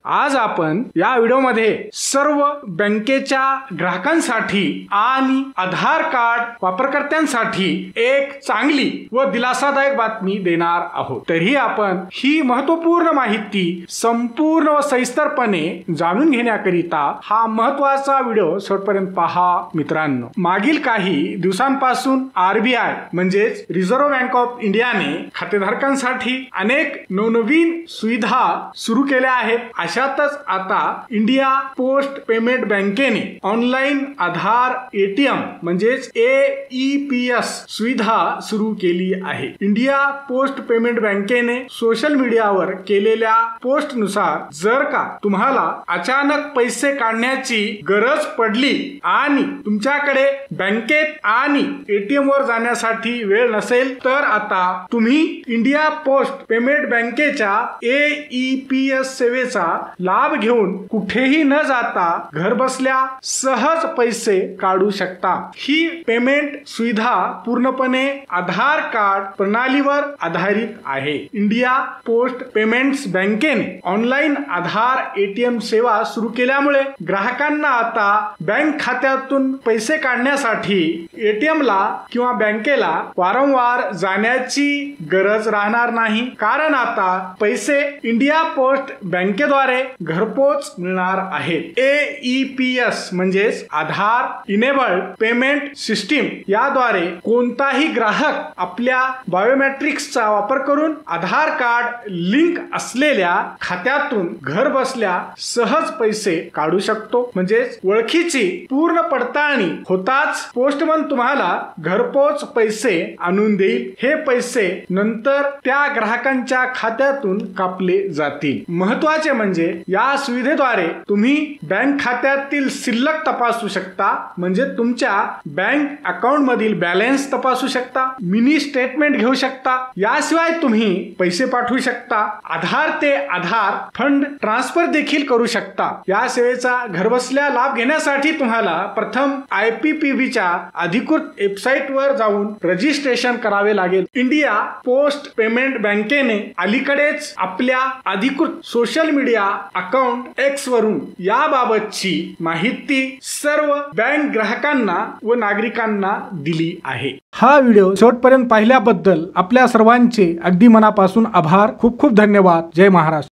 आज आपण या व्हिडिओमध्ये सर्व बँकेच्या ग्राहकांसाठी आणि आधार कार्ड वापरकर्त्यांसाठी एक चांगली व दिलासादायक बातमी देणार आहोत। तरी आपण ही महत्त्वपूर्ण माहिती संपूर्ण व सविस्तरपणे जाणून घेण्याकरिता हा महत्त्वाचा व्हिडिओ शेवटपर्यंत पहा मित्रांनो। मागील काही दिवसांपासून आरबीआय म्हणजेच रिझर्व्ह बँक ऑफ इंडियाने खातेधारकांसाठी अनेक नवनवीन सुविधा सुरू केल्या आहेत। अशातच आता इंडिया पोस्ट पेमेंट बँकेने ऑनलाइन आधार एटीएम म्हणजेच AEPS सुविधा सुरू केली आहे। इंडिया पोस्ट पेमेंट बँकेने सोशल मीडियावर केलेल्या पोस्ट नुसार जर का तुम्हाला अचानक पैसे काढण्याची गरज पडली आणि तुमच्याकडे बँकेत आणि एटीएम वर जाण्यासाठी वेळ नसेल तर आता तुम्ही इंडिया पोस्ट पेमेंट बँकेच्या AEPS सेवेचा लाभ घेऊन कुठेही न जाता घर बसल्या सहज पैसे काढू शकता। ही पेमेंट सुविधा पूर्णपणे आधार कार्ड प्रणालीवर आधारित आहे। इंडिया पोस्ट पेमेंट्स बँकेने ऑनलाइन आधार एटीएम सेवा सुरू केल्यामुळे ग्राहकांना आता बँक खात्यातून पैसे काढण्यासाठी एटीएम ला किंवा बँकेला वारंवार जाण्याची गरज राहणार नाही, कारण आता पैसे इंडिया पोस्ट बँकेद्वारे घरपोच मिळणार आहेत। AEPS म्हणजेच आधार इनेबल्ड पेमेंट सिस्टीम याद्वारे कोणताही ग्राहक आपल्या बायोमेट्रिक्सचा वापर करून आधार कार्ड लिंक असलेल्या खात्यातून घर बसल्या सहज पैसे काढू शकतो। म्हणजेच ओळखीची पूर्ण पडताळणी होताच पोस्टमन तुम्हाला घरपोच पैसे आणून देईल। हे पैसे नंतर त्या ग्राहकांच्या खात्यातून कापले जातील। महत्त्वाचे म्हणजे या सुविधेद्वारे तुम्ही बँक खात्यातील शिल्लक तपासू शकता, म्हणजे तुमच्या बँक अकाउंट मधील बॅलन्स तपासू शकता, मिनी स्टेटमेंट घेऊ शकता। याशिवाय तुम्ही पैसे पाठवू शकता, आधार ते आधार फंड ट्रान्सफर देखील करू शकता। या सेवेचा घरबसल्या लाभ घेण्यासाठी तुम्हाला प्रथम IPPB च्या अधिकृत वेबसाईट वर जाऊन रजिस्ट्रेशन करावे लागेल। इंडिया पोस्ट पेमेंट बँकेने अलीकडेच आपल्या अधिकृत सोशल मीडिया अकाउंट X वरून याबाबतची माहिती सर्व बँक ग्राहकांना व नागरिकांना दिली आहे। हा व्हिडिओ शेवटपर्यंत पाहिल्याबद्दल आपल्या सर्वांचे अगदी मनापासून आभार। खूप खूप धन्यवाद। जय महाराष्ट्र।